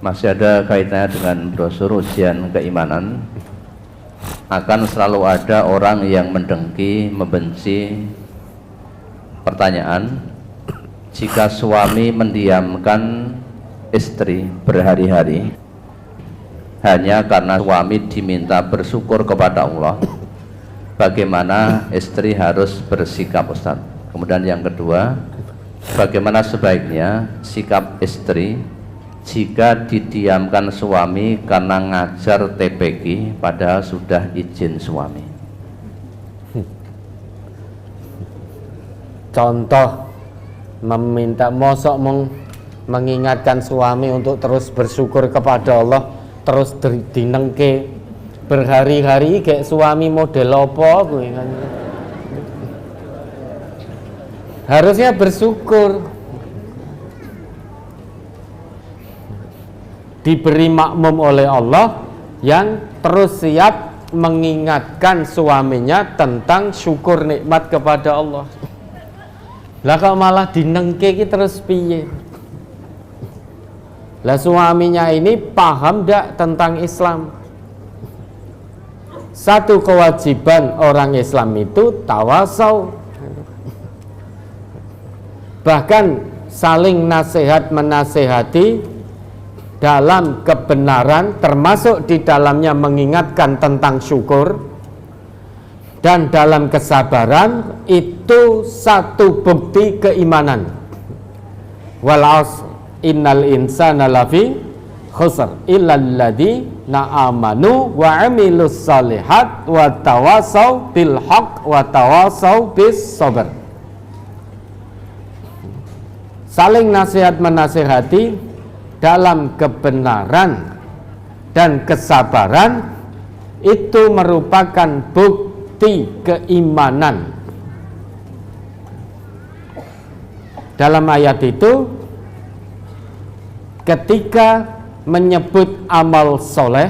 masih ada kaitannya dengan brosur ujian keimanan. Akan selalu ada orang yang mendengki, membenci. Pertanyaan, jika suami mendiamkan istri berhari-hari hanya karena suami diminta bersyukur kepada Allah, bagaimana istri harus bersikap, Ustaz? Kemudian yang kedua, bagaimana sebaiknya sikap istri jika didiamkan suami karena ngajar TPQ padahal sudah izin suami? Contoh, meminta mosok mengingatkan suami untuk terus bersyukur kepada Allah, terus dinengke berhari-hari kayak suami model apa gue kan. Harusnya bersyukur, diberi makmum oleh Allah yang terus siap mengingatkan suaminya tentang syukur nikmat kepada Allah. Lah kok malah dinengke terus piye? Lah suaminya ini paham ndak tentang Islam? Satu kewajiban orang Islam itu tawasau, bahkan saling nasihat menasehati dalam kebenaran, termasuk di dalamnya mengingatkan tentang syukur dan dalam kesabaran. Itu satu bukti keimanan. Wal 'asr innal insana lafi khusr illal ladzina amanu wa 'amilus shalihat wa tawasau bil haqq wa tawasau bis sabr. Saling nasihat menasihati dalam kebenaran dan kesabaran itu merupakan bukti keimanan. Dalam ayat itu, ketika menyebut amal soleh,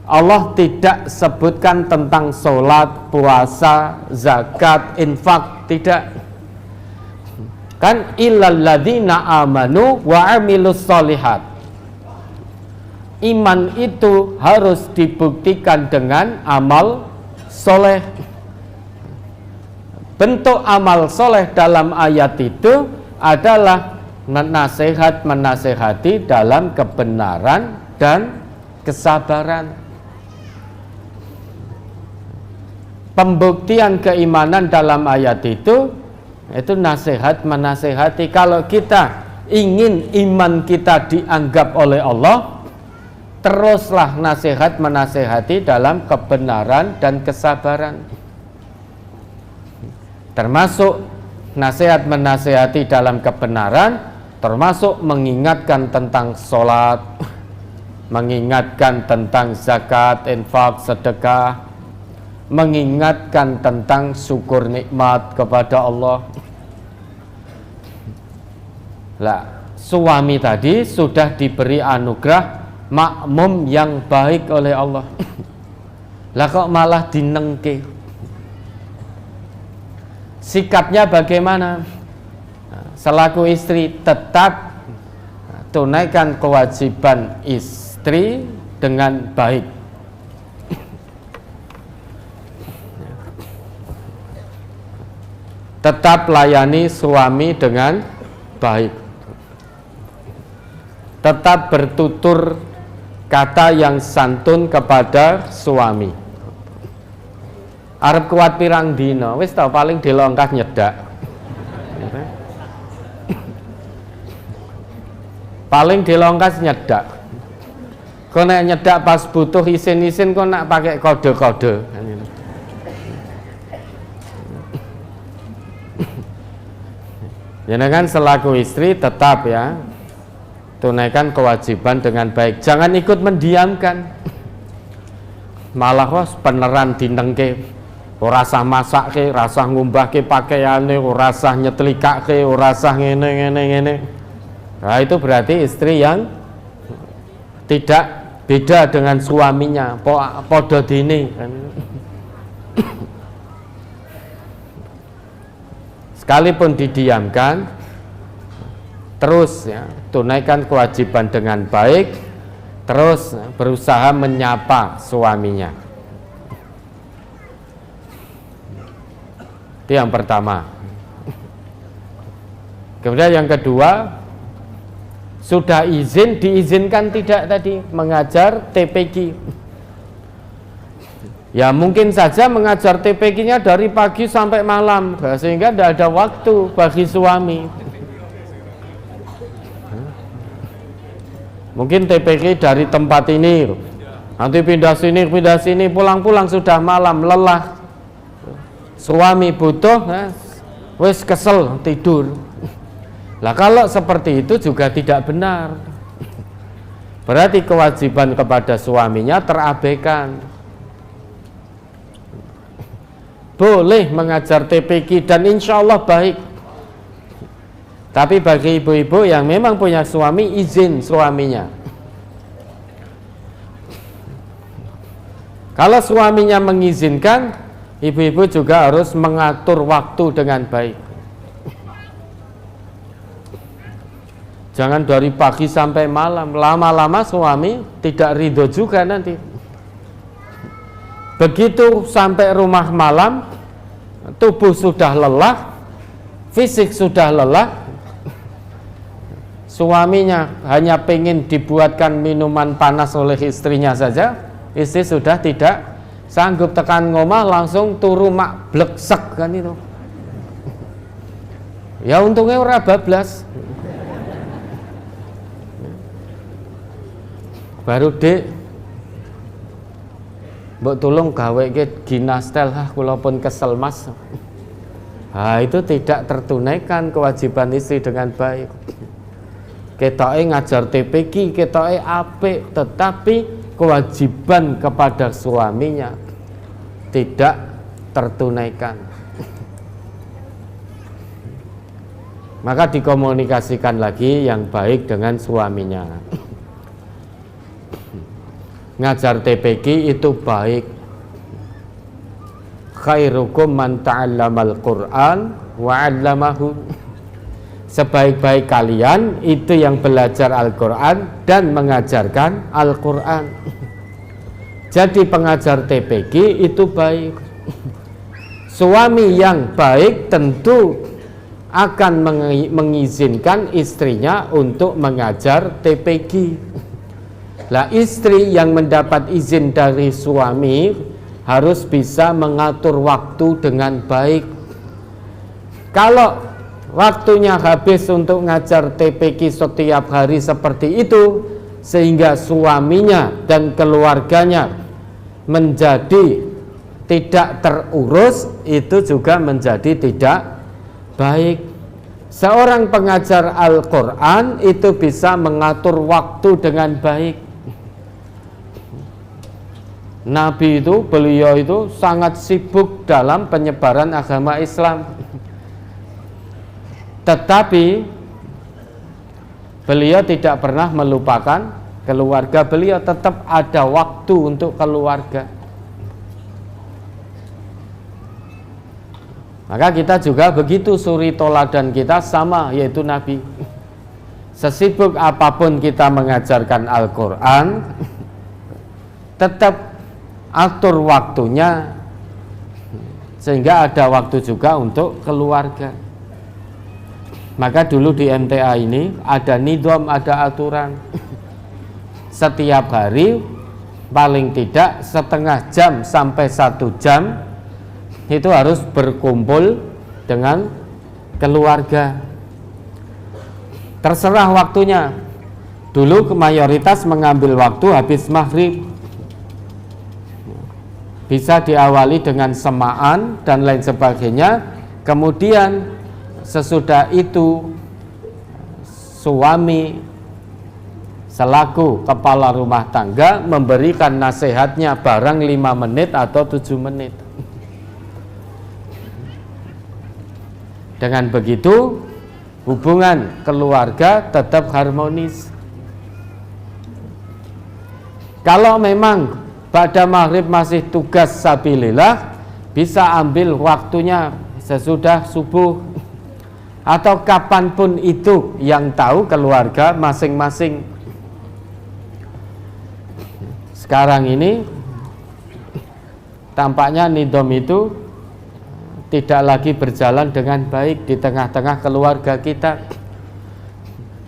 Allah tidak sebutkan tentang sholat, puasa, zakat, infak, tidak. Kan illal ladzina amanu wa 'amilus shalihat. Iman itu harus dibuktikan dengan amal soleh. Bentuk amal soleh dalam ayat itu adalah nasihat menasehati dalam kebenaran dan kesabaran. Pembuktian keimanan dalam ayat itu nasihat menasehati. Kalau kita ingin iman kita dianggap oleh Allah, teruslah nasihat menasehati dalam kebenaran dan kesabaran. Termasuk nasihat menasehati dalam kebenaran, termasuk mengingatkan tentang sholat, mengingatkan tentang zakat, infak, sedekah, mengingatkan tentang syukur nikmat kepada Allah. Lah, suami tadi sudah diberi anugerah makmum yang baik oleh Allah. Lah kok malah dinengke? Sikapnya bagaimana? Selaku istri tetap tunaikan kewajiban istri dengan baik. Tetap layani suami dengan baik. Tetap bertutur kata yang santun kepada suami. Arep kuat pirang dino, wis tau paling dilongkas nyedak. Paling dilongkas nyedak. Kau nak nyedak pas butuh isin-isin, kau nak pakai kode-kode. Jadi kan selaku istri tetap ya tunaikan kewajiban dengan baik. Jangan ikut mendiamkan. Malah wes peneran dinengke. Ora sah masakke, rasah ngumbahke pakaiane, ora sah nyetlikake, ora sah ngene. Nah, itu berarti istri yang tidak beda dengan suaminya, podo dini. Sekalipun didiamkan, terus ya, tunaikan kewajiban dengan baik, terus berusaha menyapa suaminya. Itu yang pertama. Kemudian yang kedua, sudah diizinkan tidak tadi mengajar TPQ. Ya mungkin saja mengajar TPQ-nya dari pagi sampai malam, sehingga tidak ada waktu bagi suami. Mungkin TPQ dari tempat ini, nanti pindah sini, pulang-pulang sudah malam, lelah. Suami butuh, wes kesel, tidur. Lah kalau seperti itu juga tidak benar. Berarti kewajiban kepada suaminya terabaikan. Boleh mengajar TPQ dan insya Allah baik. Tapi bagi ibu-ibu yang memang punya suami, izin suaminya. Kalau suaminya mengizinkan, ibu-ibu juga harus mengatur waktu dengan baik. Jangan dari pagi sampai malam, lama-lama suami tidak ridho juga nanti. Begitu sampai rumah malam, tubuh sudah lelah, fisik sudah lelah, suaminya hanya pengen dibuatkan minuman panas oleh istrinya saja, istri sudah tidak sanggup, tekan ngomah langsung turu mak bleksek kan itu. Ya untungnya ora bablas. Baru dek, mbok tolong gawe ke ginastel, kula pun kesel mas. Itu tidak tertunaikan kewajiban istri dengan baik. Ketoke ngajar TPQ, ketoke apik, tetapi kewajiban kepada suaminya tidak tertunaikan. Maka dikomunikasikan lagi yang baik dengan suaminya. Ngajar TPQ itu baik. Khairukum man ta'allamal Qur'an wa 'allamahu. Sebaik-baik kalian itu yang belajar Al-Qur'an dan mengajarkan Al-Qur'an. Jadi pengajar TPQ itu baik. Suami yang baik tentu akan mengizinkan istrinya untuk mengajar TPQ. Lah istri yang mendapat izin dari suami harus bisa mengatur waktu dengan baik. Kalau waktunya habis untuk ngajar TPQ setiap hari seperti itu, sehingga suaminya dan keluarganya menjadi tidak terurus, itu juga menjadi tidak baik. Seorang pengajar Al-Quran itu bisa mengatur waktu dengan baik. Nabi itu, beliau itu sangat sibuk dalam penyebaran agama Islam. Tetapi beliau tidak pernah melupakan keluarga beliau, tetap ada waktu untuk keluarga. Maka kita juga begitu, suri toladan kita sama, yaitu Nabi. Sesibuk apapun kita mengajarkan Al-Quran, tetap atur waktunya sehingga ada waktu juga untuk keluarga. Maka dulu di MTA ini ada nidom, ada aturan. Setiap hari paling tidak setengah jam sampai 1 jam itu harus berkumpul dengan keluarga. Terserah waktunya. Dulu mayoritas mengambil waktu habis maghrib. Bisa diawali dengan semaan dan lain sebagainya. Kemudian sesudah itu suami selaku kepala rumah tangga memberikan nasihatnya barang 5 menit atau 7 menit. Dengan begitu hubungan keluarga tetap harmonis. Kalau memang pada maghrib masih tugas sabilillah, bisa ambil waktunya sesudah subuh. atau kapanpun itu yang tahu keluarga masing-masing. Sekarang ini tampaknya nidom itu tidak lagi berjalan dengan baik di tengah-tengah keluarga kita.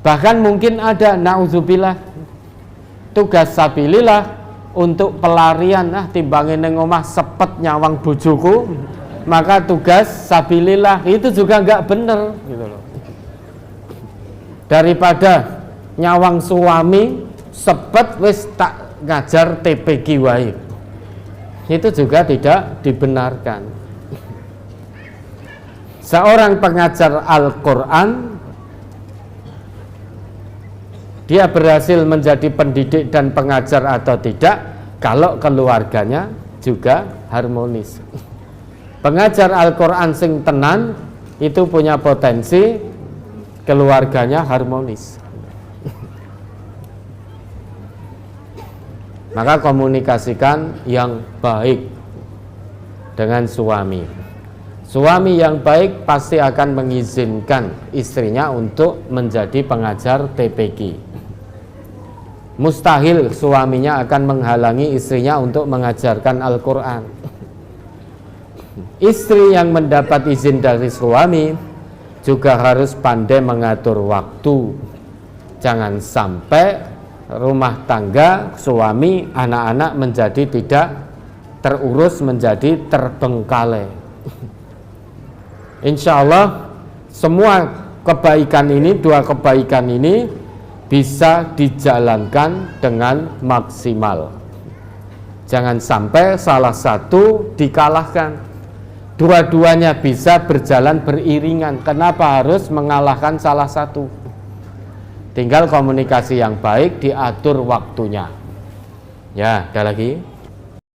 Bahkan mungkin ada, na'udzubillah, tugas sabilillah untuk pelarian, timbangin neng omah sepet nyawang bojoku, maka tugas sabilillah itu juga nggak bener gitu loh. Daripada nyawang suami sepet wis tak ngajar TPQ wae, itu juga tidak dibenarkan. Seorang pengajar Al-Quran, dia berhasil menjadi pendidik dan pengajar atau tidak kalau keluarganya juga harmonis. Pengajar Al-Quran sing tenan itu punya potensi keluarganya harmonis. Maka komunikasikan yang baik dengan suami. Suami yang baik pasti akan mengizinkan istrinya untuk menjadi pengajar TPQ. Mustahil suaminya akan menghalangi istrinya untuk mengajarkan Al-Quran. Istri yang mendapat izin dari suami juga harus pandai mengatur waktu. Jangan sampai rumah tangga suami anak-anak menjadi tidak terurus, menjadi terbengkalai. Insya Allah semua kebaikan ini, dua kebaikan ini bisa dijalankan dengan maksimal. Jangan sampai salah satu dikalahkan. Dua-duanya bisa berjalan beriringan. Kenapa harus mengalahkan salah satu? Tinggal komunikasi yang baik, diatur waktunya. Ya, ada lagi.